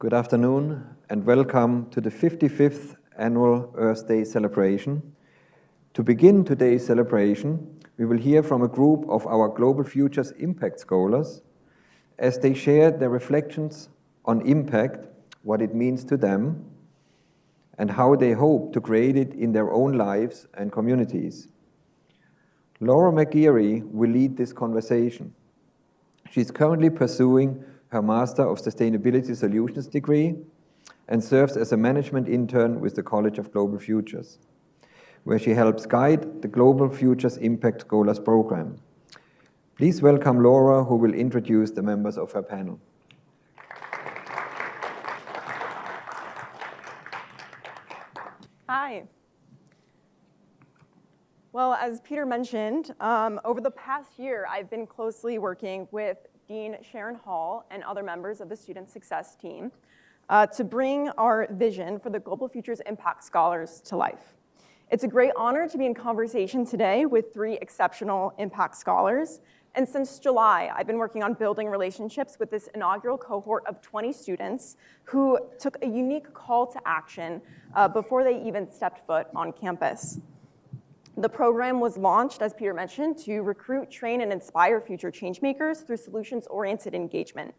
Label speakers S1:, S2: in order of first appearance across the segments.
S1: Good afternoon and welcome to the 55th Annual Earth Day celebration. To begin today's celebration, we will hear from a group of our Global Futures Impact Scholars as they share their reflections on impact, what it means to them, and how they hope to create it in their own lives and communities. Laura McGeary will lead this conversation. She's currently pursuing her Master of Sustainability Solutions degree and serves as a management intern with the College of Global Futures, where she helps guide the Global Futures Impact Scholars Program. Please welcome Laura, who will introduce the members of her panel.
S2: Hi. Well, as Peter mentioned, over the past year, I've been closely working with Dean Sharon Hall and other members of the Student Success team to bring our vision for the Global Futures Impact Scholars to life. It's a great honor to be in conversation today with 3 exceptional impact scholars. And since July, I've been working on building relationships with this inaugural cohort of 20 students who took a unique call to action before they even stepped foot on campus. The program was launched, as Peter mentioned, to recruit, train, and inspire future changemakers through solutions-oriented engagement.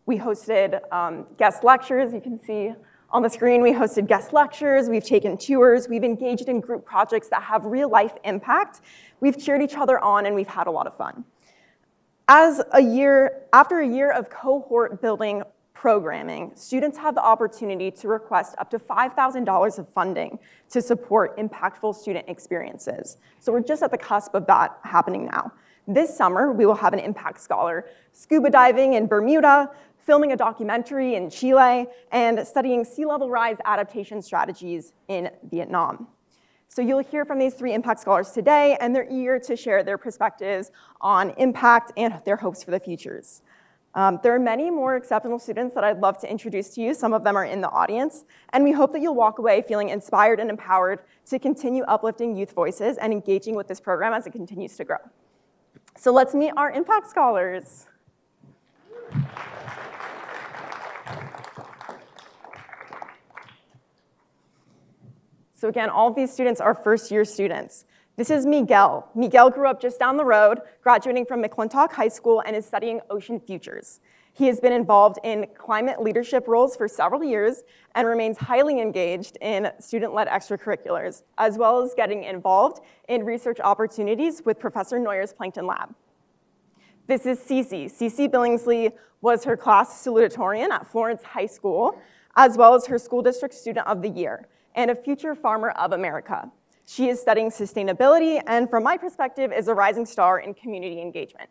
S2: We hosted guest lectures. You can see on the screen, we hosted guest lectures, we've taken tours, we've engaged in group projects that have real-life impact, we've cheered each other on, and we've had a lot of fun. After a year of cohort building programming, students have the opportunity to request up to $5,000 of funding to support impactful student experiences. So we're just at the cusp of that happening now. This summer, we will have an impact scholar scuba diving in Bermuda, filming a documentary in Chile, and studying sea level rise adaptation strategies in Vietnam. So you'll hear from these 3 impact scholars today, and they're eager to share their perspectives on impact and their hopes for the futures. There are many more exceptional students that I'd love to introduce to you. Some of them are in the audience, and we hope that you'll walk away feeling inspired and empowered to continue uplifting youth voices and engaging with this program as it continues to grow. So let's meet our impact scholars. So again, all of these students are first-year students. This is Miguel. Miguel grew up just down the road, graduating from McClintock High School and is studying ocean futures. He has been involved in climate leadership roles for several years and remains highly engaged in student-led extracurriculars, as well as getting involved in research opportunities with Professor Neuer's Plankton Lab. This is Cece. Cece Billingsley was her class salutatorian at Florence High School, as well as her school district student of the year, and a future farmer of America. She is studying sustainability and, from my perspective, is a rising star in community engagement.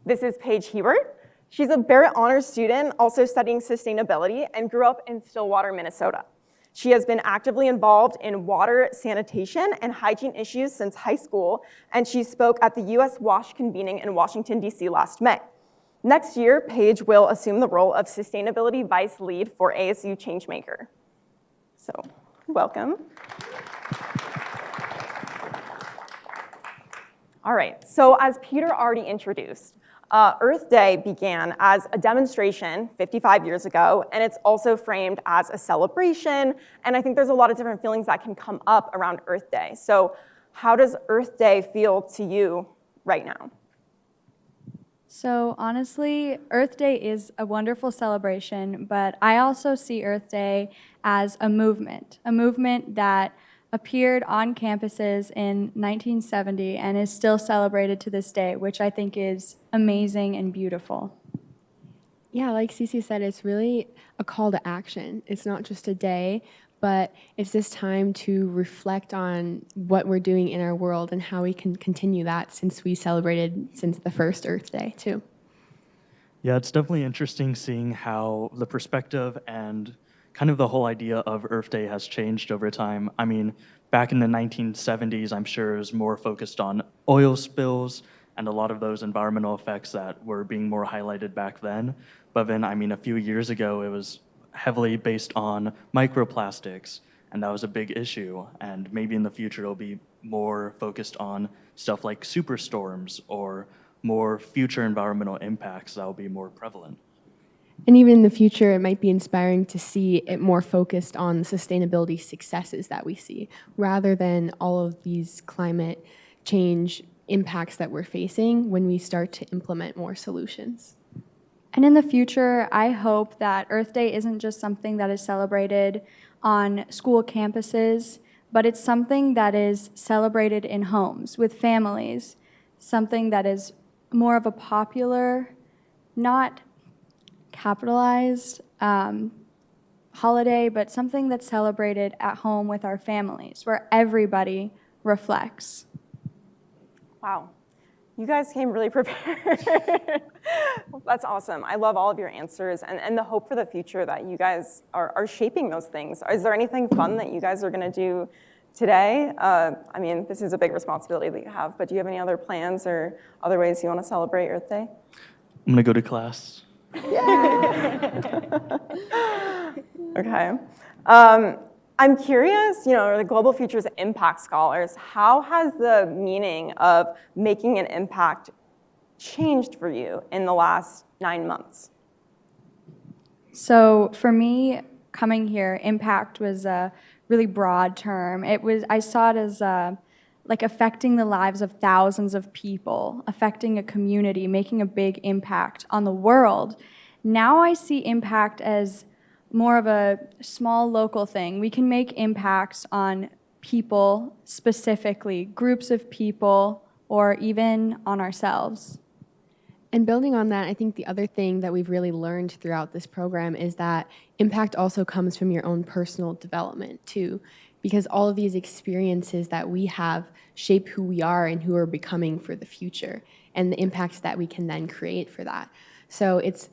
S2: This is Paige Hebert. She's a Barrett Honors student, also studying sustainability, and grew up in Stillwater, Minnesota. She has been actively involved in water, sanitation, and hygiene issues since high school, and she spoke at the U.S. WASH convening in Washington, D.C. last May. Next year, Paige will assume the role of Sustainability Vice Lead for ASU Changemaker. So, welcome. All right, so as Peter already introduced, Earth Day began as a demonstration 55 years ago, and it's also framed as a celebration, and I think there's a lot of different feelings that can come up around Earth Day. So how does Earth Day feel to you right now?
S3: So honestly, Earth Day is a wonderful celebration, but I also see Earth Day as a movement that appeared on campuses in 1970 and is still celebrated to this day, which I think is amazing and beautiful.
S4: Yeah, like Cece said, it's really a call to action. It's not just a day, but it's this time to reflect on what we're doing in our world and how we can continue that since we celebrated since the first Earth Day, too.
S5: Yeah, it's definitely interesting seeing how the perspective and kind of the whole idea of Earth Day has changed over time. I mean, back in the 1970s, I'm sure it was more focused on oil spills and a lot of those environmental effects that were being more highlighted back then. But then, I mean, a few years ago, it was heavily based on microplastics, and that was a big issue. And maybe in the future, it'll be more focused on stuff like superstorms or more future environmental impacts that will be more prevalent.
S4: And even in the future, it might be inspiring to see it more focused on the sustainability successes that we see, rather than all of these climate change impacts that we're facing when we start to implement more solutions.
S3: And in the future, I hope that Earth Day isn't just something that is celebrated on school campuses, but it's something that is celebrated in homes with families, something that is more of a popular, not capitalized holiday, but something that's celebrated at home with our families, where everybody reflects.
S2: Wow. You guys came really prepared. That's awesome. I love all of your answers and the hope for the future that you guys are shaping those things. Is there anything fun that you guys are going to do today? I mean, this is a big responsibility that you have, but do you have any other plans or other ways you want to celebrate Earth Day?
S5: I'm going to go to class.
S2: Okay. I'm curious, the Global Futures Impact Scholars, how has the meaning of making an impact changed for you in the last 9 months?
S3: So for me, coming here, impact was a really broad term. I saw it as like affecting the lives of thousands of people, affecting a community, making a big impact on the world. Now I see impact as more of a small local thing. We can make impacts on people specifically, groups of people, or even on ourselves.
S4: And building on that, I think the other thing that we've really learned throughout this program is that impact also comes from your own personal development too, because all of these experiences that we have shape who we are and who we're becoming for the future, and the impacts that we can then create for that. So it's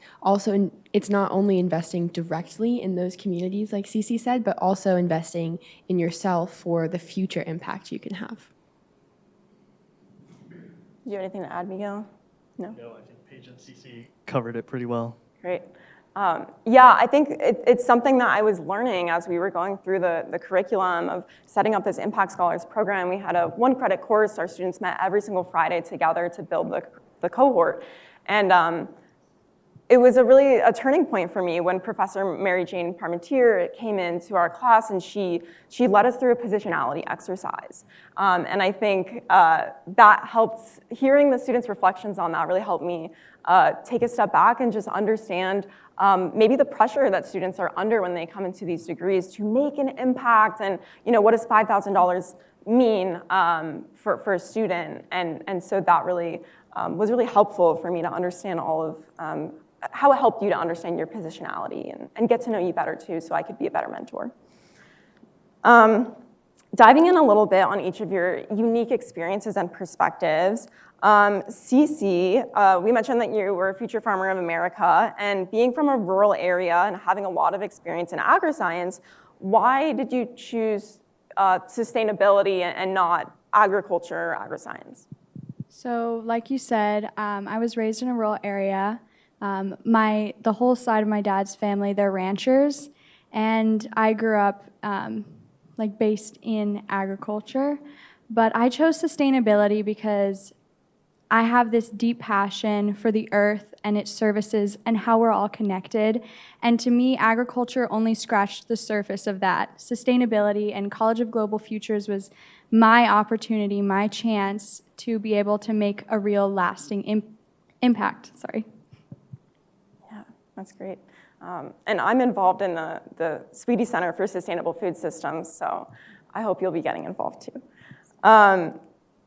S4: not only investing directly in those communities, like Cece said, but also investing in yourself for the future impact you can have.
S2: Do you have anything to add, Miguel? No?
S5: No, I think Paige and Cece covered it pretty well.
S2: Great. Yeah, I think it's something that I was learning as we were going through the curriculum of setting up this Impact Scholars program. We had a 1-credit course. Our students met every single Friday together to build the cohort. And it was a turning point for me when Professor Mary Jane Parmentier came into our class and she led us through a positionality exercise. And I think that helped, hearing the students' reflections on that really helped me take a step back and just understand maybe the pressure that students are under when they come into these degrees to make an impact, and what does $5,000 mean for a student? And so that really was really helpful for me to understand all of how it helped you to understand your positionality and get to know you better too, so I could be a better mentor. Diving in a little bit on each of your unique experiences and perspectives, Cece, we mentioned that you were a future farmer of America, and being from a rural area and having a lot of experience in agri-science, why did you choose sustainability and not agriculture or agri-science?
S3: So like you said, I was raised in a rural area. The whole side of my dad's family, they're ranchers, and I grew up based in agriculture. But I chose sustainability because I have this deep passion for the earth and its services and how we're all connected. And to me, agriculture only scratched the surface of that. Sustainability and College of Global Futures was my opportunity, my chance to be able to make a real lasting impact.
S2: Yeah, that's great. And I'm involved in the Sweetie Center for Sustainable Food Systems, so I hope you'll be getting involved too.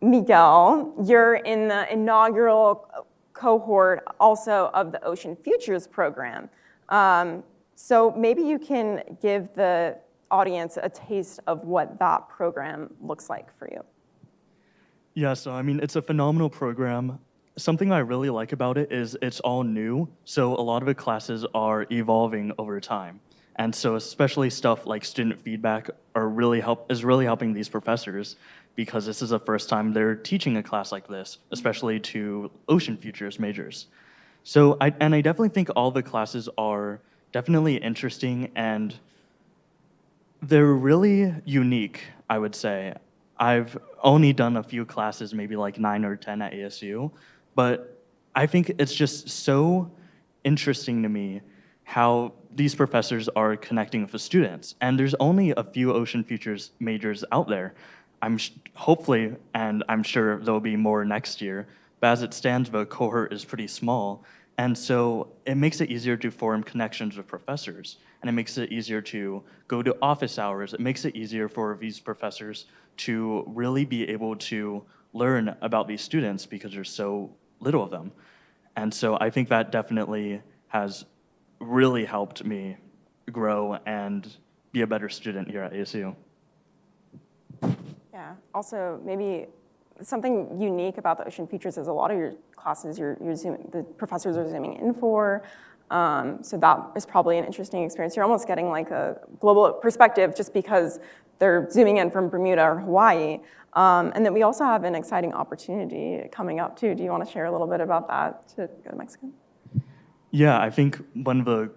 S2: Miguel, you're in the inaugural cohort also of the Ocean Futures program. So maybe you can give the audience a taste of what that program looks like for you.
S5: Yeah, so I mean, it's a phenomenal program. Something I really like about it is it's all new, so a lot of the classes are evolving over time. And so especially stuff like student feedback is really helping these professors, because this is the first time they're teaching a class like this, especially to Ocean Futures majors. So I definitely think all the classes are definitely interesting, and they're really unique, I would say. I've only done a few classes, maybe like 9 or 10 at ASU, but I think it's just so interesting to me how these professors are connecting with the students. And there's only a few ocean futures majors out there. Hopefully, and I'm sure there'll be more next year, but as it stands, the cohort is pretty small. And so it makes it easier to form connections with professors, and it makes it easier to go to office hours. It makes it easier for these professors to really be able to learn about these students because there's so little of them. And so I think that definitely has really helped me grow and be a better student here at ASU.
S2: Yeah, also maybe something unique about the Ocean Futures is a lot of your classes the professors are zooming in for. So that is probably an interesting experience. You're almost getting like a global perspective just because they're zooming in from Bermuda or Hawaii. And then we also have an exciting opportunity coming up too. Do you want to share a little bit about that to go to Mexico?
S5: Yeah, I think one of the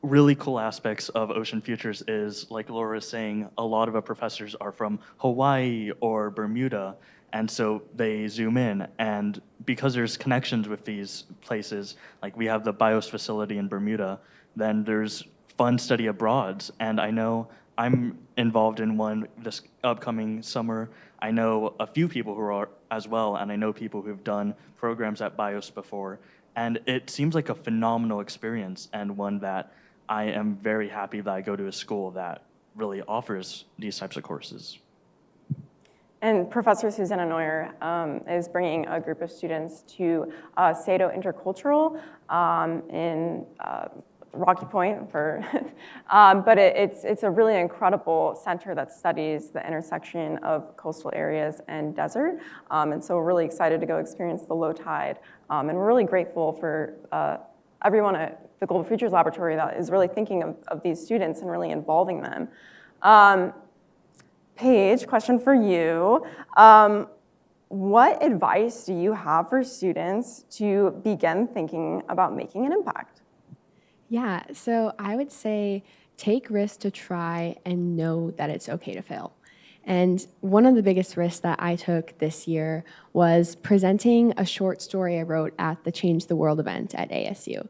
S5: really cool aspects of Ocean Futures is, like Laura was saying, a lot of the professors are from Hawaii or Bermuda, and so they zoom in. And because there's connections with these places, like we have the BIOS facility in Bermuda, then there's fun study abroads. And I know I'm involved in one this upcoming summer. I know a few people who are as well, and I know people who've done programs at BIOS before. And it seems like a phenomenal experience, and one that I am very happy that I go to a school that really offers these types of courses.
S2: And Professor Susanna Neuer is bringing a group of students to Sado Intercultural in Rocky Point, but it's a really incredible center that studies the intersection of coastal areas and desert. And so we're really excited to go experience the low tide. And we're really grateful for everyone at the Global Futures Laboratory that is really thinking of these students and really involving them. Paige, question for you. What advice do you have for students to begin thinking about making an impact?
S4: Yeah, so I would say take risks to try and know that it's okay to fail. And one of the biggest risks that I took this year was presenting a short story I wrote at the Change the World event at ASU.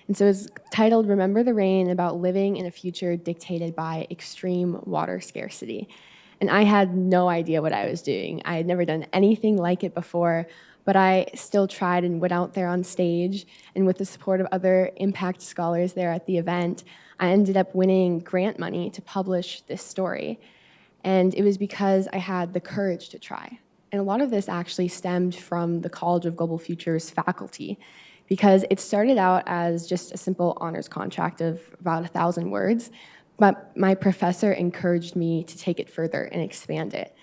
S4: And so it's titled Remember the Rain, about living in a future dictated by extreme water scarcity. And I had no idea what I was doing. I had never done anything like it before, but I still tried and went out there on stage. And with the support of other impact scholars there at the event, I ended up winning grant money to publish this story. And it was because I had the courage to try. And a lot of this actually stemmed from the College of Global Futures faculty, because it started out as just a simple honors contract of about 1,000 words, but my professor encouraged me to take it further and expand it.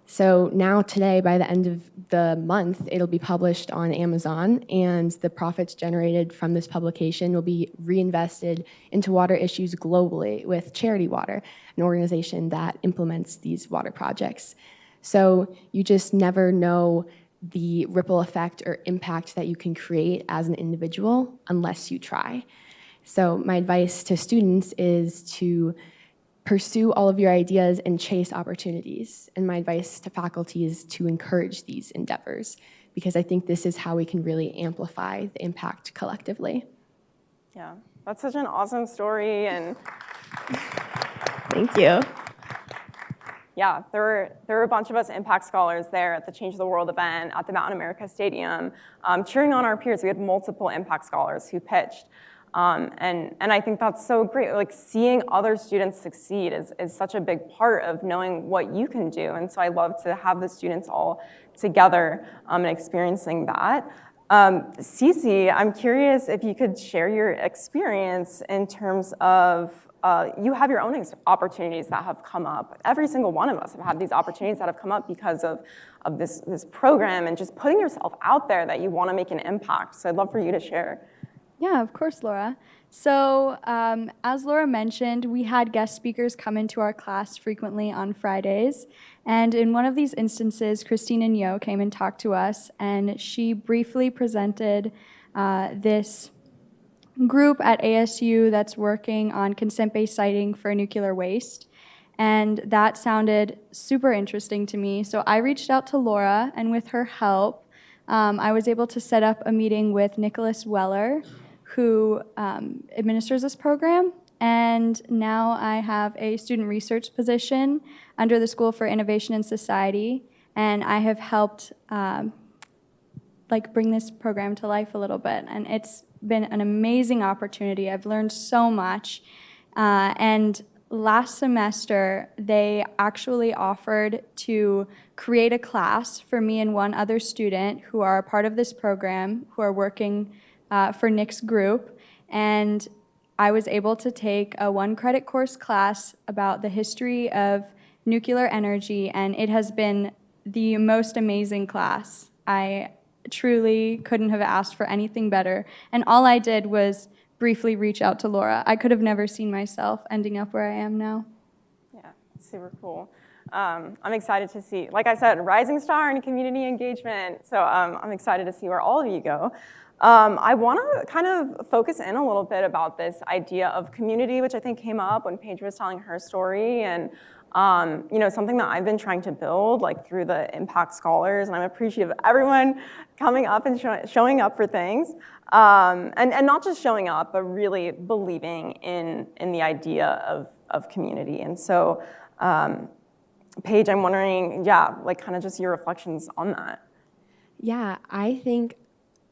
S4: So now today, by the end of the month, it'll be published on Amazon, and the profits generated from this publication will be reinvested into water issues globally with Charity Water, an organization that implements these water projects. So you just never know the ripple effect or impact that you can create as an individual unless you try. So my advice to students is to pursue all of your ideas and chase opportunities. And my advice to faculty is to encourage these endeavors, because I think this is how we can really amplify the impact collectively.
S2: Yeah, that's such an awesome story. And
S4: Thank you.
S2: yeah, there were a bunch of us impact scholars there at the Change the World event at the Mountain America Stadium, cheering on our peers. We had multiple impact scholars who pitched. And I think that's so great. Like, seeing other students succeed is such a big part of knowing what you can do. And so I love to have the students all together and experiencing that. Cece, I'm curious if you could share your experience in terms of, you have your own opportunities that have come up. Every single one of us have had these opportunities that have come up because of this program and just putting yourself out there that you want to make an impact. So I'd love for you to share.
S3: Yeah, of course, Laura. So as Laura mentioned, we had guest speakers come into our class frequently on Fridays. And in one of these instances, Christine Yo came and talked to us, and she briefly presented this group at ASU that's working on consent-based siting for nuclear waste. And that sounded super interesting to me. So I reached out to Laura, and with her help, I was able to set up a meeting with Nicholas Weller, who administers this program. And now I have a student research position under the School for Innovation and Society, and I have helped bring this program to life a little bit. And it's been an amazing opportunity. I've learned so much. And last semester, they actually offered to create a class for me and one other student who are a part of this program, who are working for Nick's group. And I was able to take a 1-credit course class about the history of nuclear energy, and it has been the most amazing class. I truly couldn't have asked for anything better. And all I did was briefly reach out to Laura. I could have never seen myself ending up where I am now.
S2: Yeah, super cool. I'm excited to see, like I said, rising star in community engagement. So I'm excited to see where all of you go. I want to kind of focus in a little bit about this idea of community, which I think came up when Paige was telling her story, and something that I've been trying to build through the Impact Scholars, and I'm appreciative of everyone coming up and showing up for things, and not just showing up, but really believing in the idea of community. And so, Paige, I'm wondering, kind of just your reflections on that.
S4: Yeah, I think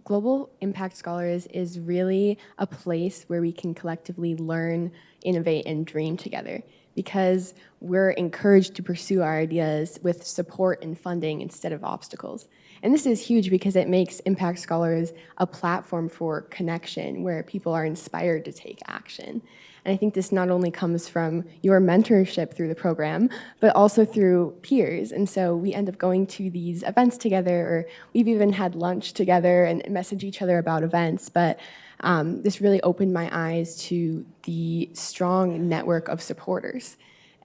S4: Global Impact Scholars is really a place where we can collectively learn, innovate, and dream together, because we're encouraged to pursue our ideas with support and funding instead of obstacles. And this is huge because it makes Impact Scholars a platform for connection where people are inspired to take action. And I think this not only comes from your mentorship through the program, but also through peers. And so we end up going to these events together, or we've even had lunch together and message each other about events. But this really opened my eyes to the strong network of supporters.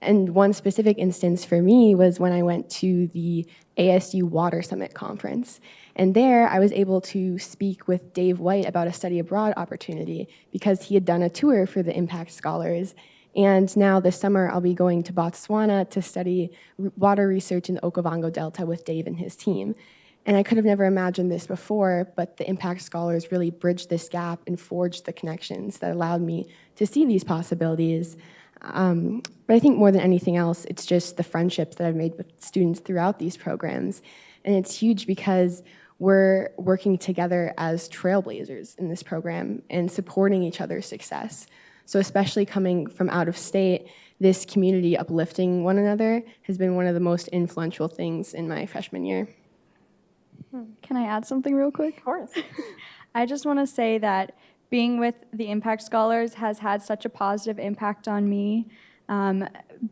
S4: And one specific instance for me was when I went to the ASU Water Summit conference. And there I was able to speak with Dave White about a study abroad opportunity because he had done a tour for the Impact Scholars. And now this summer I'll be going to Botswana to study water research in the Okavango Delta with Dave and his team. And I could have never imagined this before, but the Impact Scholars really bridged this gap and forged the connections that allowed me to see these possibilities. But I think more than anything else, it's just the friendships that I've made with students throughout these programs. And it's huge because we're working together as trailblazers in this program and supporting each other's success. So especially coming from out of state, this community uplifting one another has been one of the most influential things in my freshman year.
S3: Can I add something real quick?
S2: Of course.
S3: I just want to say that being with the Impact Scholars has had such a positive impact on me.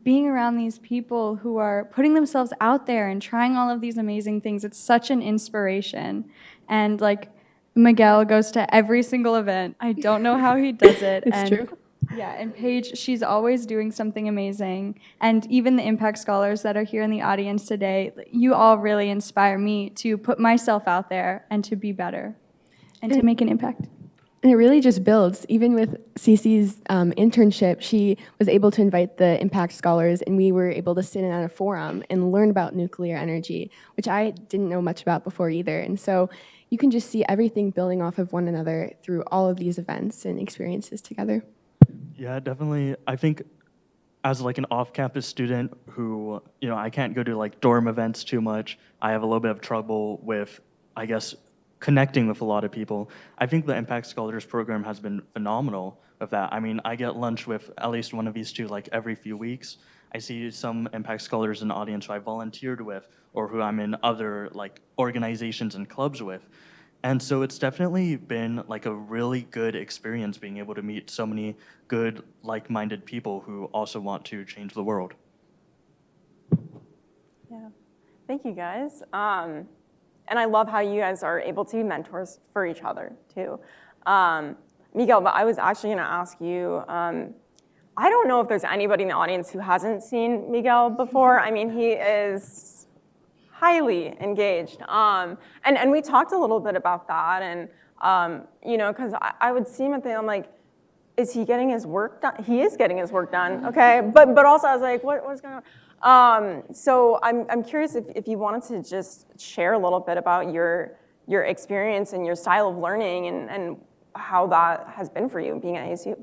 S3: Being around these people who are putting themselves out there and trying all of these amazing things, it's such an inspiration. And Miguel goes to every single event. I don't know how he does it.
S4: It's true.
S3: Yeah, and Paige, she's always doing something amazing. And even the Impact Scholars that are here in the audience today, you all really inspire me to put myself out there and to be better and to make an impact.
S4: And it really just builds. Even with Cece's internship, she was able to invite the Impact Scholars, and we were able to sit in at a forum and learn about nuclear energy, which I didn't know much about before either. And so you can just see everything building off of one another through all of these events and experiences together.
S5: Yeah, definitely. I think as an off-campus student who, I can't go to dorm events too much, I have a little bit of trouble with, I guess, connecting with a lot of people. I think the Impact Scholars program has been phenomenal with that. I mean, I get lunch with at least one of these two every few weeks. I see some Impact Scholars in the audience who I volunteered with or who I'm in other organizations and clubs with. And so it's definitely been a really good experience being able to meet so many good, like-minded people who also want to change the world.
S2: Yeah, thank you guys. And I love how you guys are able to be mentors for each other too. Miguel, but I was actually gonna ask you, I don't know if there's anybody in the audience who hasn't seen Miguel before. I mean, he is highly engaged. And we talked a little bit about that, and because I would see him at the end, I'm like, is he getting his work done? He is getting his work done, okay. But also I was like, what's going on? So I'm curious if you wanted to just share a little bit about your experience and your style of learning and how that has been for you being at ASU.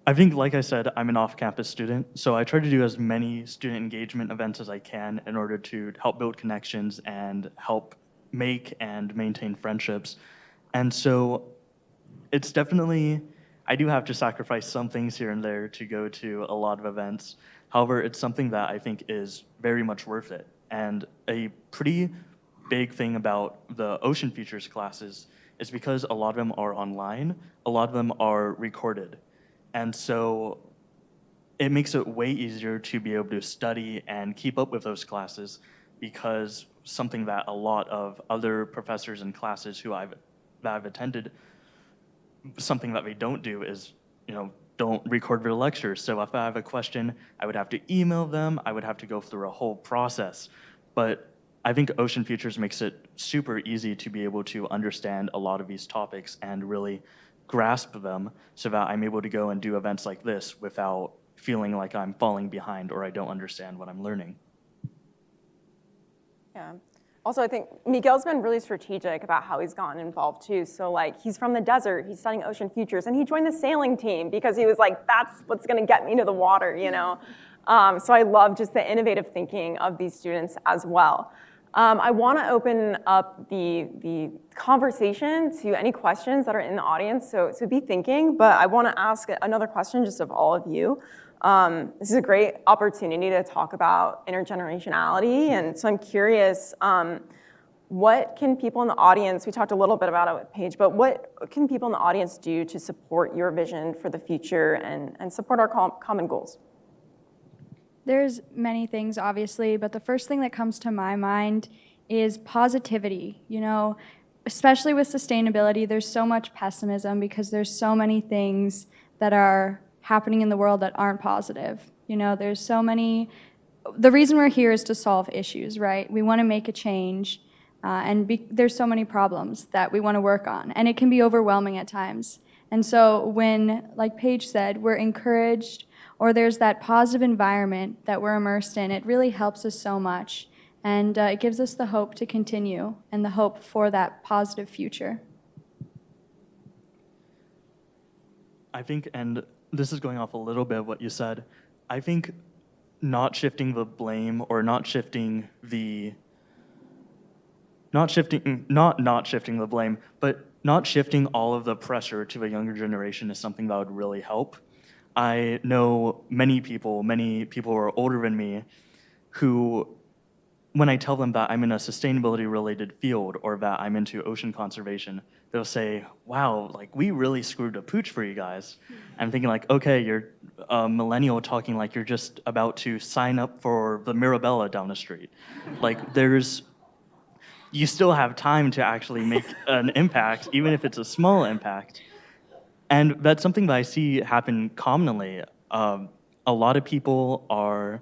S5: I think, like I said, I'm an off-campus student, so I try to do as many student engagement events as I can in order to help build connections and help make and maintain friendships. And so it's definitely, I do have to sacrifice some things here and there to go to a lot of events. However, it's something that I think is very much worth it. And a pretty big thing about the Ocean Futures classes is because a lot of them are online, a lot of them are recorded. And so it makes it way easier to be able to study and keep up with those classes, because something that a lot of other professors and classes that I've attended, something that they don't do is, don't record their lectures. So if I have a question, I would have to email them, I would have to go through a whole process. But I think Ocean Futures makes it super easy to be able to understand a lot of these topics and really grasp them, so that I'm able to go and do events like this without feeling like I'm falling behind or I don't understand what I'm learning.
S2: Yeah. Also, I think Miguel's been really strategic about how he's gotten involved too. So like, he's from the desert, he's studying Ocean Futures, and he joined the sailing team because he was like, that's what's gonna get me to the water, So I love just the innovative thinking of these students as well. I want to open up the conversation to any questions that are in the audience, so be thinking, but I want to ask another question just of all of you. This is a great opportunity to talk about intergenerationality, and so I'm curious, what can people in the audience, we talked a little bit about it with Paige, but what can people in the audience do to support your vision for the future and support our common goals?
S3: There's many things, obviously, but the first thing that comes to my mind is positivity. Especially with sustainability, there's so much pessimism because there's so many things that are happening in the world that aren't positive. There's so many. The reason we're here is to solve issues, right? We want to make a change, there's so many problems that we want to work on, and it can be overwhelming at times. And so when, like Paige said, we're encouraged, or there's that positive environment that we're immersed in, it really helps us so much. And it gives us the hope to continue and the hope for that positive future.
S5: I think, and this is going off a little bit of what you said, I think not shifting the blame, or not shifting the blame, but not shifting all of the pressure to the younger generation is something that would really help. I know many people who are older than me, who, when I tell them that I'm in a sustainability-related field or that I'm into ocean conservation, they'll say, wow, like, we really screwed a pooch for you guys. I'm thinking like, okay, you're a millennial talking like you're just about to sign up for the Mirabella down the street. Like, you still have time to actually make an impact, even if it's a small impact. And that's something that I see happen commonly. A lot of people are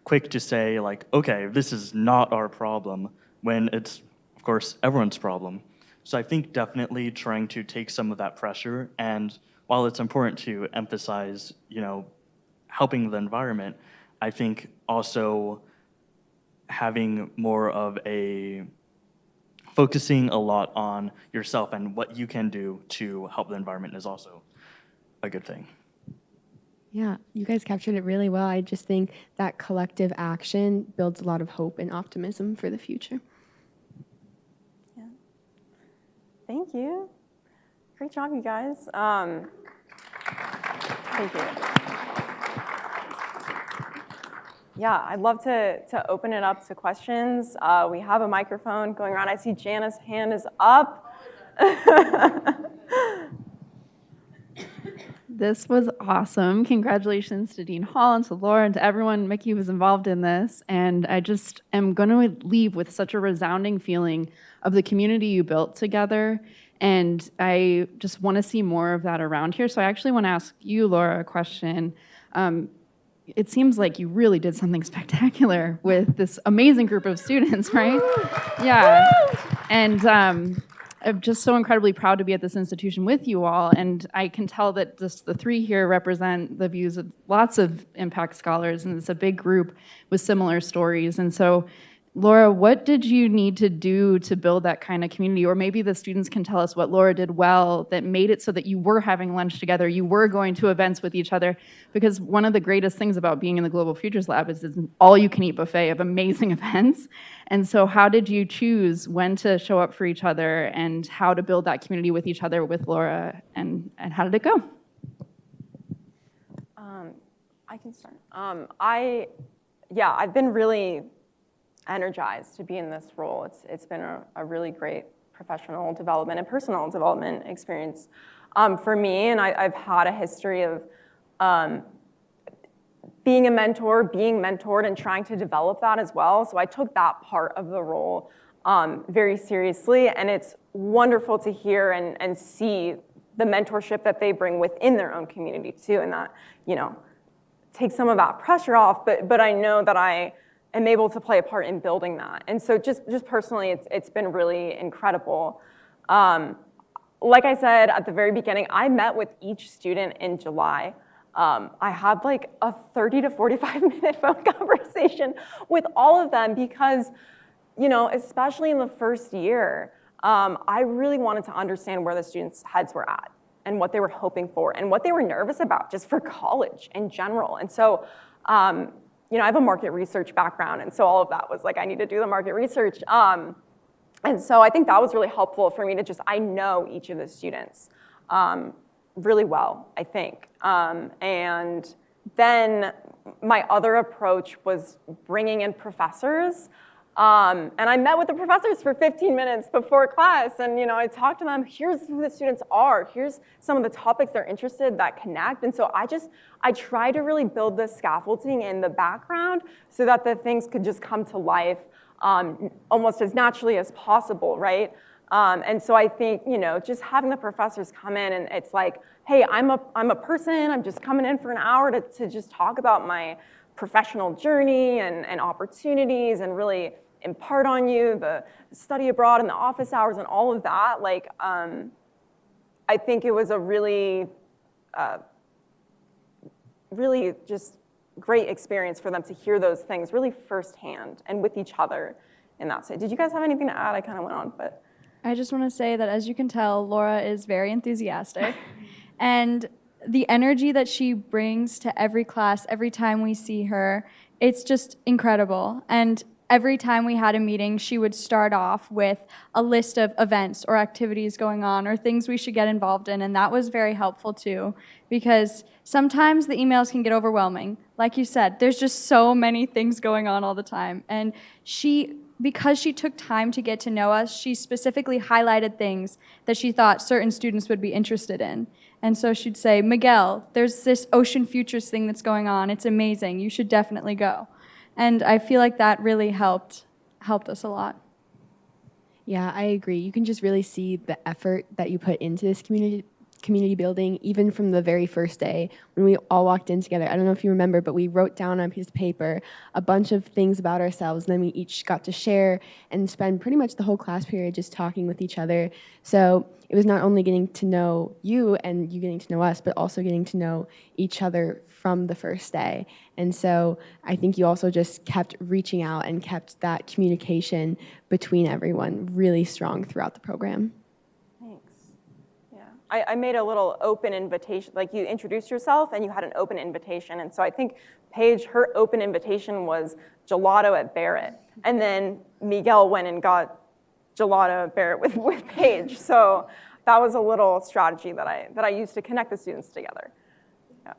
S5: quick to say, like, okay, this is not our problem, when it's, of course, everyone's problem. So I think definitely trying to take some of that pressure, and while it's important to emphasize, helping the environment, I think also having more of focusing a lot on yourself and what you can do to help the environment is also a good thing.
S4: Yeah, you guys captured it really well. I just think that collective action builds a lot of hope and optimism for the future.
S2: Yeah. Thank you. Great job, you guys. Thank you. Yeah, I'd love to open it up to questions. We have a microphone going around. I see Jana's hand is up.
S6: This was awesome. Congratulations to Dean Hall and to Laura and to everyone, Mickey, who's involved in this. And I just am going to leave with such a resounding feeling of the community you built together. And I just want to see more of that around here. So I actually want to ask you, Laura, a question. It seems like you really did something spectacular with this amazing group of students, right? Yeah. And I'm just so incredibly proud to be at this institution with you all. And I can tell that just the three here represent the views of lots of impact scholars, and it's a big group with similar stories. And so Laura, what did you need to do to build that kind of community? Or maybe the students can tell us what Laura did well that made it so that you were having lunch together, you were going to events with each other. Because one of the greatest things about being in the Global Futures Lab is it's an all-you-can-eat buffet of amazing events. And so how did you choose when to show up for each other and how to build that community with each other with Laura, and how did it go?
S2: I can start. I've been really energized to be in this role. It's been a really great professional development and personal development experience for me, and I've had a history of being a mentor, being mentored, and trying to develop that as well. So I took that part of the role very seriously, and it's wonderful to hear and see the mentorship that they bring within their own community too, and that, take some of that pressure off, but I know that I am able to play a part in building that. And so just personally, it's been really incredible. Like I said at the very beginning, I met with each student in July. I had like a 30 to 45 minute phone conversation with all of them because, especially in the first year, I really wanted to understand where the students' heads were at and what they were hoping for and what they were nervous about just for college in general. And so, I have a market research background, and so all of that was like, I need to do the market research. And so I think that was really helpful for me to I know each of the students really well, I think. And then my other approach was bringing in professors. And I met with the professors for 15 minutes before class, and I talked to them, here's who the students are, here's some of the topics they're interested that connect. And so I try to really build the scaffolding in the background so that the things could just come to life almost as naturally as possible, right? And so I think, just having the professors come in and it's like, hey, I'm a person, I'm just coming in for an hour to just talk about my professional journey and opportunities and really impart on you the study abroad and the office hours and all of that. Like, I think it was a really, really just great experience for them to hear those things really firsthand and with each other in that state. Did you guys have anything to add? I kind of went on, but.
S3: I just want to say that, as you can tell, Laura is very enthusiastic. And the energy that she brings to every class, every time we see her, it's just incredible. And every time we had a meeting, she would start off with a list of events or activities going on or things we should get involved in. And that was very helpful too, because sometimes the emails can get overwhelming. Like you said, there's just so many things going on all the time. And because she took time to get to know us, she specifically highlighted things that she thought certain students would be interested in. And so she'd say, Miguel, there's this Ocean Futures thing that's going on. It's amazing. You should definitely go. And I feel like that really helped us a lot.
S4: Yeah, I agree. You can just really see the effort that you put into this community building, even from the very first day when we all walked in together. I don't know if you remember, but we wrote down on a piece of paper a bunch of things about ourselves, and then we each got to share and spend pretty much the whole class period just talking with each other. So it was not only getting to know you and you getting to know us, but also getting to know each other from the first day. And so I think you also just kept reaching out and kept that communication between everyone really strong throughout the program.
S2: I made a little open invitation, like you introduced yourself and you had an open invitation. And so I think Paige, her open invitation was gelato at Barrett. And then Miguel went and got gelato at Barrett with Paige. So that was a little strategy that I used to connect the students together. Yeah.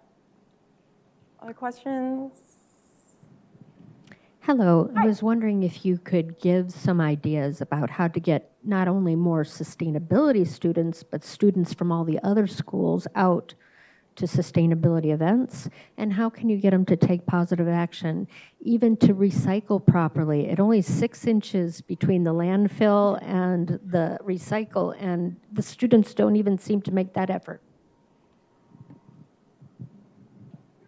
S2: Other questions?
S7: Hello. I was wondering if you could give some ideas about how to get not only more sustainability students, but students from all the other schools out to sustainability events, and how can you get them to take positive action, even to recycle properly? It only 6 inches between the landfill and the recycle, and the students don't even seem to make that effort.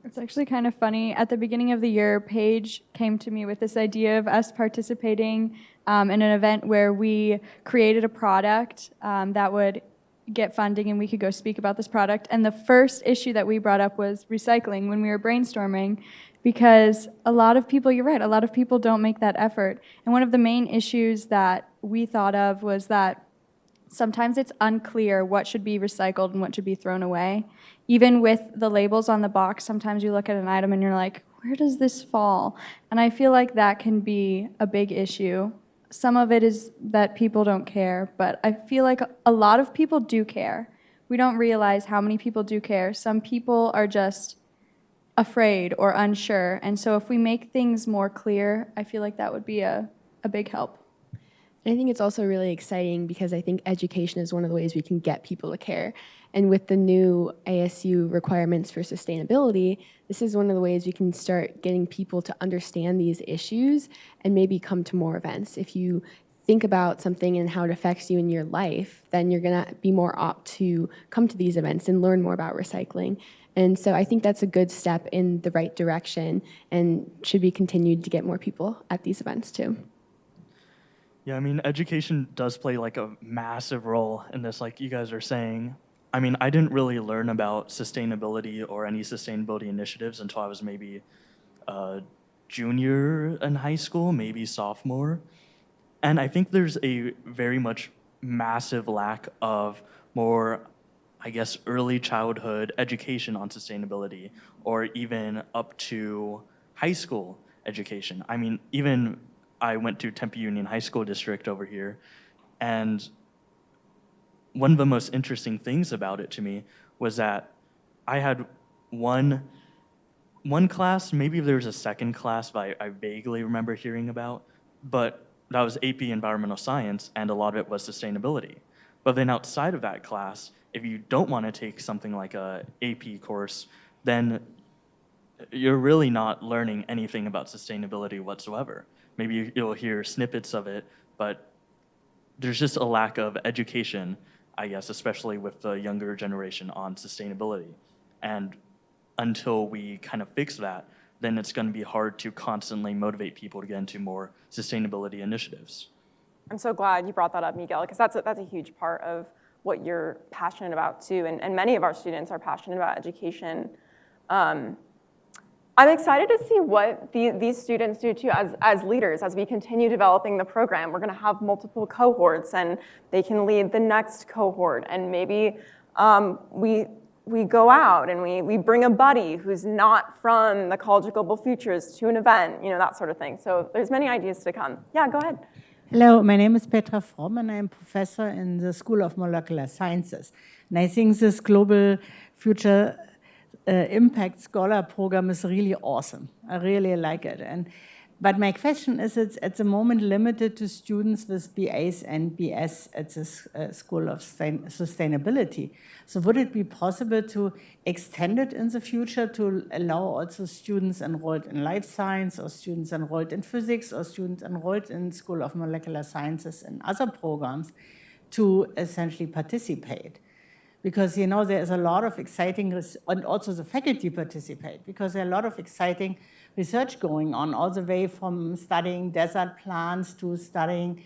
S3: It's actually kind of funny. At the beginning of the year, Paige came to me with this idea of us participating in an event where we created a product that would get funding and we could go speak about this product. And the first issue that we brought up was recycling when we were brainstorming, because a lot of people, you're right, a lot of people don't make that effort. And one of the main issues that we thought of was that sometimes it's unclear what should be recycled and what should be thrown away. Even with the labels on the box, sometimes you look at an item and you're like, where does this fall? And I feel like that can be a big issue. Some of it is that people don't care, but I feel like a lot of people do care. We don't realize how many people do care. Some people are just afraid or unsure. And so if we make things more clear, I feel like that would be a big help.
S4: I think it's also really exciting because I think education is one of the ways we can get people to care. And with the new ASU requirements for sustainability, this is one of the ways we can start getting people to understand these issues and maybe come to more events. If you think about something and how it affects you in your life, then you're gonna be more apt to come to these events and learn more about recycling. And so I think that's a good step in the right direction and should be continued to get more people at these events too.
S5: Yeah, I mean, education does play like a massive role in this, like you guys are saying. I mean, I didn't really learn about sustainability or any sustainability initiatives until I was maybe a junior in high school, maybe sophomore. And I think there's a very much massive lack of more, I guess, early childhood education on sustainability, or even up to high school education. I mean, even I went to Tempe Union High School District over here, and one of the most interesting things about it to me was that I had one class, maybe there was a second class that I vaguely remember hearing about, but that was AP Environmental Science, and a lot of it was sustainability. But then outside of that class, if you don't want to take something like a AP course, then you're really not learning anything about sustainability whatsoever. Maybe you'll hear snippets of it, but there's just a lack of education, I guess, especially with the younger generation on sustainability. And until we kind of fix that, then it's going to be hard to constantly motivate people to get into more sustainability initiatives.
S2: I'm so glad you brought that up, Miguel, because that's a huge part of what you're passionate about too, and many of our students are passionate about education. I'm excited to see what these students do too as leaders. As we continue developing the program, we're going to have multiple cohorts, and they can lead the next cohort, and maybe we go out and we bring a buddy who's not from the College of Global Futures to an event, that sort of thing. So there's many ideas to come. Yeah, go ahead.
S8: Hello, my name is Petra Fromm, and I'm a professor in the School of Molecular Sciences. And I think this Global Future Impact Scholar program is really awesome. I really like it. But my question is, it's at the moment limited to students with BAs and BS at the School of Sustainability. So would it be possible to extend it in the future to allow also students enrolled in life science, or students enrolled in physics, or students enrolled in School of Molecular Sciences and other programs to essentially participate? Because, there is a lot of exciting, and also the faculty participate, because there are a lot of exciting research going on, all the way from studying desert plants to studying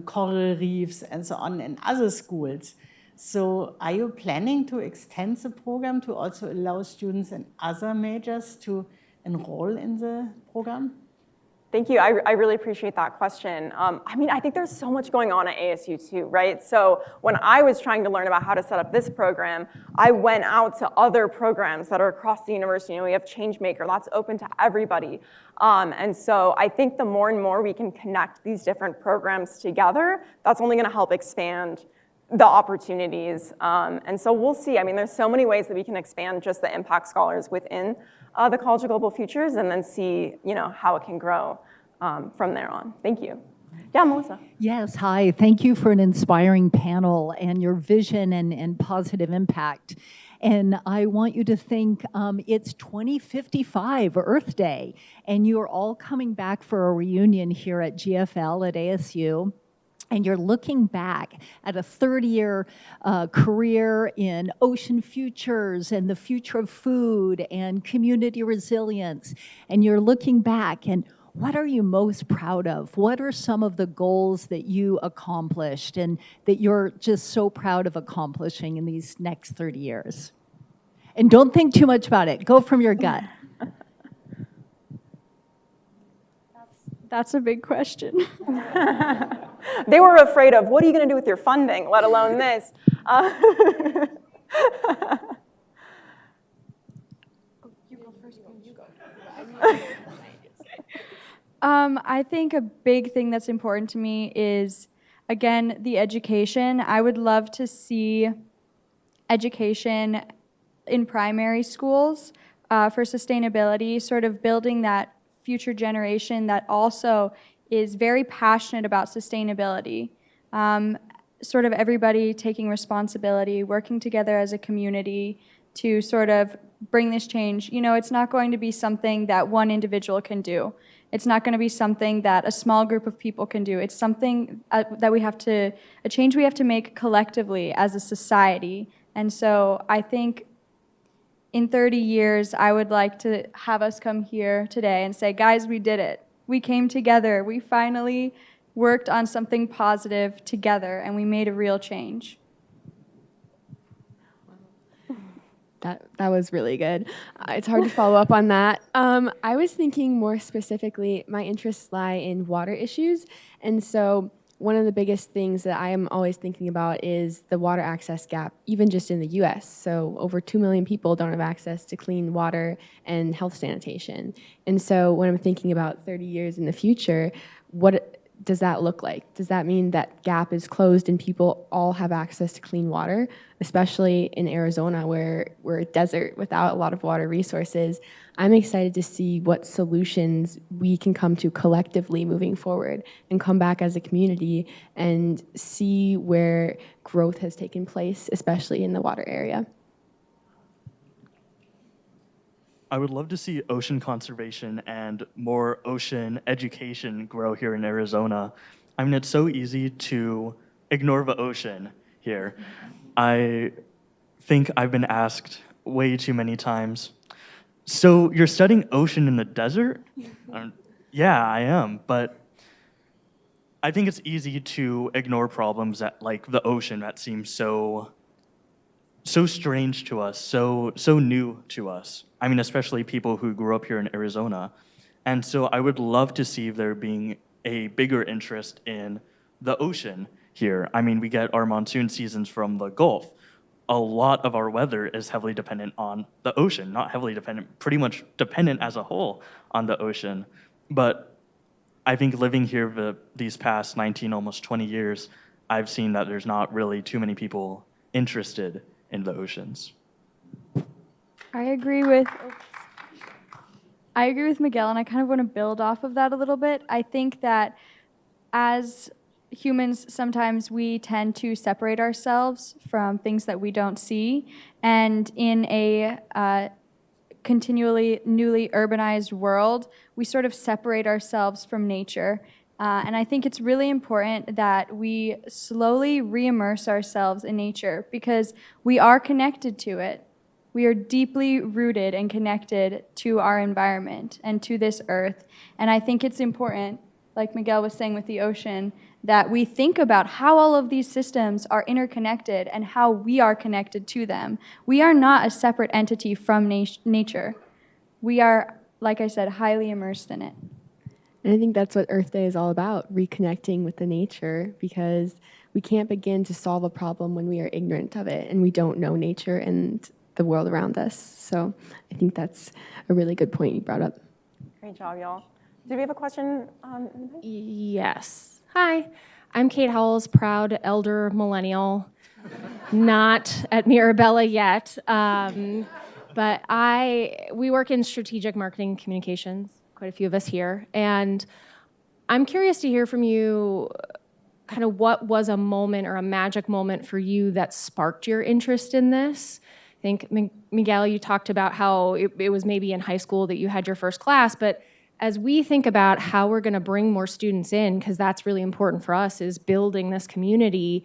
S8: coral reefs and so on in other schools. So are you planning to extend the program to also allow students in other majors to enroll in the program?
S2: Thank you. I really appreciate that question. I think there's so much going on at ASU too, right? So when I was trying to learn about how to set up this program, I went out to other programs that are across the university. We have Changemaker, that's open to everybody. And so I think the more and more we can connect these different programs together, that's only gonna help expand the opportunities. And so we'll see. There's so many ways that we can expand just the impact scholars within the College of Global Futures, and then see, how it can grow from there on. Thank you. Yeah, Melissa.
S9: Yes, hi. Thank you for an inspiring panel and your vision and positive impact. And I want you to think it's 2055, Earth Day, and you're all coming back for a reunion here at GFL at ASU. And you're looking back at a 30-year career in ocean futures and the future of food and community resilience. And you're looking back, and what are you most proud of? What are some of the goals that you accomplished and that you're just so proud of accomplishing in these next 30 years? And don't think too much about it. Go from your gut.
S3: That's a big question.
S2: They were afraid of, what are you going to do with your funding, let alone this?
S3: I think a big thing that's important to me is, again, the education. I would love to see education in primary schools for sustainability, sort of building that future generation that also is very passionate about sustainability. Sort of everybody taking responsibility, working together as a community to sort of bring this change. You know, it's not going to be something that one individual can do. It's not going to be something that a small group of people can do. It's something that we have to, a change we have to make collectively as a society. And so I think in 30 years, I would like to have us come here today and say, guys, we did it. We came together. We finally worked on something positive together, and we made a real change.
S4: That was really good. It's hard to follow up on that. I was thinking more specifically, my interests lie in water issues. And so one of the biggest things that I am always thinking about is the water access gap, even just in the US. So over 2 million people don't have access to clean water and health sanitation. And so when I'm thinking about 30 years in the future, what does that look like? Does that mean that gap is closed and people all have access to clean water, especially in Arizona where we're a desert without a lot of water resources? I'm excited to see what solutions we can come to collectively moving forward and come back as a community and see where growth has taken place, especially in the water area.
S5: I would love to see ocean conservation and more ocean education grow here in Arizona. I mean, it's so easy to ignore the ocean here. I think I've been asked way too many times, so you're studying ocean in the desert? Yeah, I am, but I think it's easy to ignore problems that, like the ocean, that seem so strange to us, so new to us. I mean, especially people who grew up here in Arizona. And so I would love to see there being a bigger interest in the ocean here. I mean, we get our monsoon seasons from the Gulf. A lot of our weather is heavily dependent on the ocean, not heavily dependent, pretty much dependent as a whole on the ocean. But I think living here these past 19, almost 20 years, I've seen that there's not really too many people interested in the oceans.
S3: I agree with Miguel, and I kind of want to build off of that a little bit. I think that as humans, sometimes we tend to separate ourselves from things that we don't see, and in a continually newly urbanized world, we sort of separate ourselves from nature. And I think it's really important that we slowly re-immerse ourselves in nature because we are connected to it. We are deeply rooted and connected to our environment and to this earth. And I think it's important, like Miguel was saying with the ocean, that we think about how all of these systems are interconnected and how we are connected to them. We are not a separate entity from nature. We are, like I said, highly immersed in it.
S4: And I think that's what Earth Day is all about, reconnecting with the nature, because we can't begin to solve a problem when we are ignorant of it and we don't know nature and the world around us. So I think that's a really good point you brought up.
S2: Great job, y'all. Do we have a question?
S10: Yes. Hi, I'm Kate Howells, proud elder millennial, not at Mirabella yet, but we work in strategic marketing communications, quite a few of us here, and I'm curious to hear from you kind of what was a moment or a magic moment for you that sparked your interest in this. I think, Miguel, you talked about how it was maybe in high school that you had your first class, but as we think about how we're going to bring more students in, because that's really important for us, is building this community,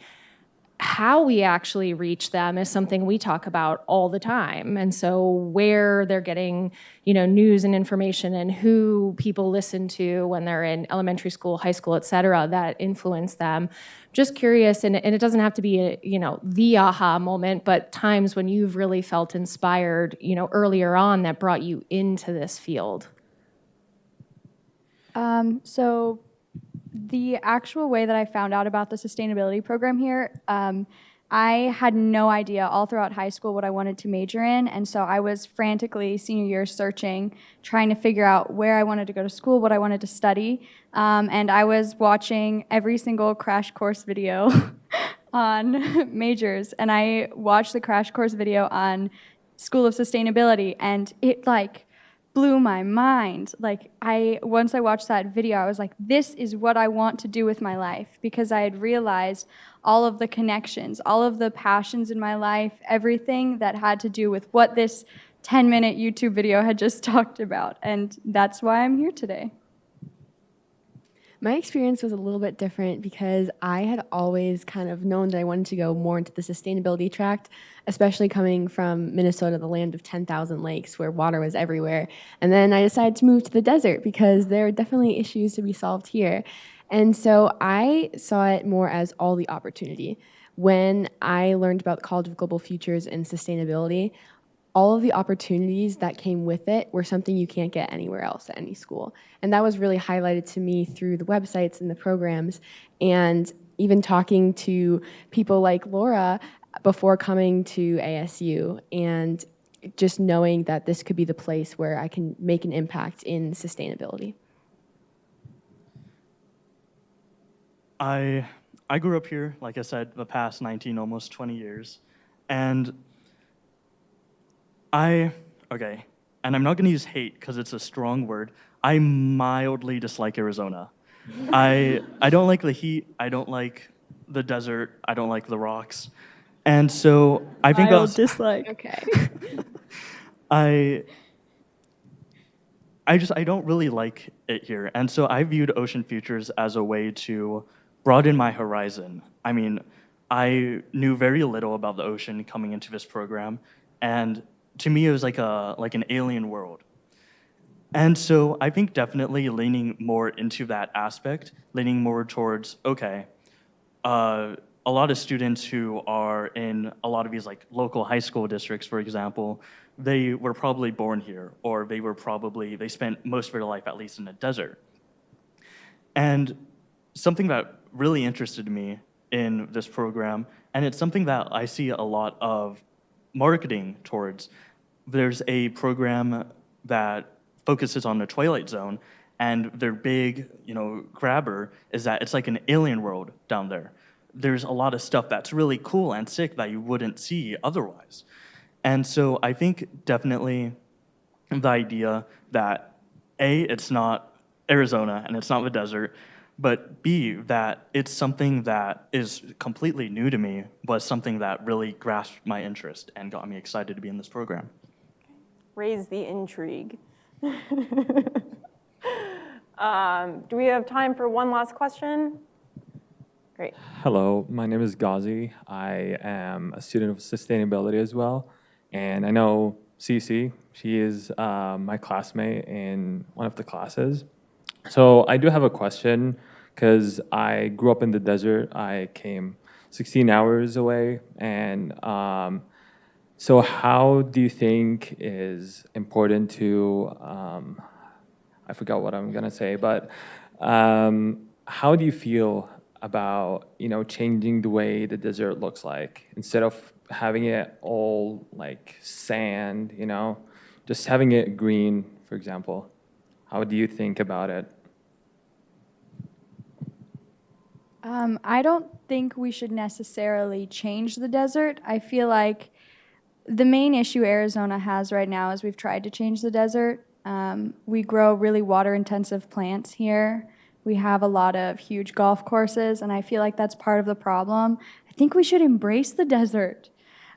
S10: how we actually reach them is something we talk about all the time. And so where they're getting, news and information and who people listen to when they're in elementary school, high school, et cetera, that influence them. Just curious, and it doesn't have to be the aha moment, but times when you've really felt inspired, earlier on that brought you into this field.
S3: So the actual way that I found out about the sustainability program here, I had no idea all throughout high school what I wanted to major in, and so I was frantically senior year searching, trying to figure out where I wanted to go to school, what I wanted to study, and I was watching every single crash course video on majors, and I watched the crash course video on School of Sustainability, and it blew my mind. Once I watched that video, I was like, this is what I want to do with my life, because I had realized all of the connections, all of the passions in my life, everything that had to do with what this 10-minute YouTube video had just talked about. And that's why I'm here today.
S4: My experience was a little bit different because I had always kind of known that I wanted to go more into the sustainability tract, especially coming from Minnesota, the land of 10,000 lakes where water was everywhere. And then I decided to move to the desert because there are definitely issues to be solved here. And so I saw it more as all the opportunity. When I learned about the College of Global Futures and sustainability, all of the opportunities that came with it were something you can't get anywhere else at any school. And that was really highlighted to me through the websites and the programs, and even talking to people like Laura before coming to ASU, and just knowing that this could be the place where I can make an impact in sustainability.
S5: I grew up here, like I said, the past 19, almost 20 years, and and I'm not going to use hate because it's a strong word. I mildly dislike Arizona. I don't like the heat. I don't like the desert. I don't like the rocks. And so I think
S3: Mild dislike.
S4: Okay.
S5: I don't really like it here. And so I viewed Ocean Futures as a way to broaden my horizon. I mean, I knew very little about the ocean coming into this program, and to me, it was like an alien world. And so I think definitely leaning more into that aspect, leaning more towards, a lot of students who are in a lot of these local high school districts, for example, they were probably born here, or they spent most of their life at least in the desert. And something that really interested me in this program, and it's something that I see a lot of marketing towards. There's a program that focuses on the Twilight Zone, and their big, grabber is that it's like an alien world down there. There's a lot of stuff that's really cool and sick that you wouldn't see otherwise. And so I think definitely the idea that A, it's not Arizona and it's not the desert, but B, that it's something that is completely new to me was something that really grasped my interest and got me excited to be in this program.
S2: Raise the intrigue. Do we have time for one last question? Great.
S11: Hello, my name is Ghazi. I am a student of sustainability as well. And I know Cece, she is my classmate in one of the classes. So I do have a question, because I grew up in the desert. I came 16 hours away. And so how do you think is important to, I forgot what I'm gonna say, but how do you feel about, changing the way the desert looks like? Instead of having it all like sand, just having it green, for example. How do you think about it?
S3: I don't think we should necessarily change the desert. I feel like the main issue Arizona has right now is we've tried to change the desert. We grow really water-intensive plants here. We have a lot of huge golf courses, and I feel like that's part of the problem. I think we should embrace the desert.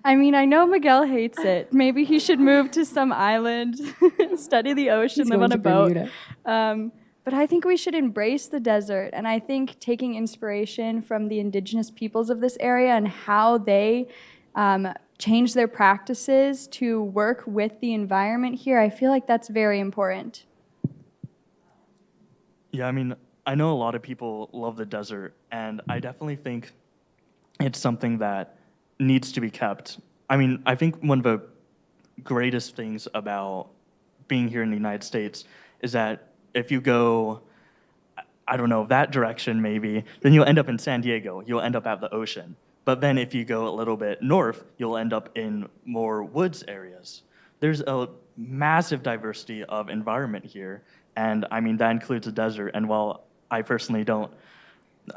S3: I mean, I know Miguel hates it. Maybe he should move to some island, study the ocean, live on a boat. But I think we should embrace the desert, and I think taking inspiration from the indigenous peoples of this area and how they change their practices to work with the environment here, I feel like that's very important.
S5: Yeah, I mean, I know a lot of people love the desert, and I definitely think it's something that needs to be kept. I mean, I think one of the greatest things about being here in the United States is that if you go I don't know, that direction maybe, then you'll end up in San Diego. You'll end up at the ocean. But then if you go a little bit north, you'll end up in more woods areas. There's a massive diversity of environment here. And I mean, that includes the desert. And while I personally don't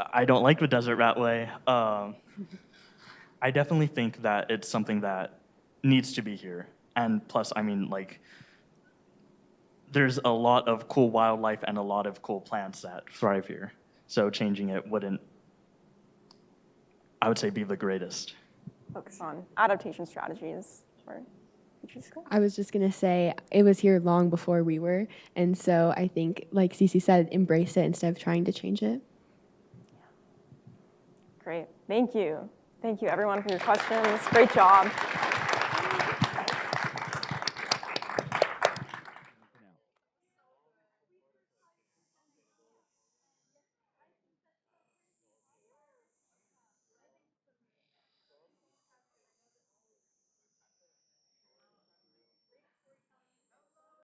S5: like the desert that way, I definitely think that it's something that needs to be here. And plus, I mean, like, there's a lot of cool wildlife and a lot of cool plants that thrive here. So changing it wouldn't, I would say, be the greatest.
S2: Focus on adaptation strategies for future schools.
S4: I was just going to say, it was here long before we were. And so I think, like Cece said, embrace it instead of trying to change it.
S2: Great. Thank you. Thank you, everyone, for your questions. Great job.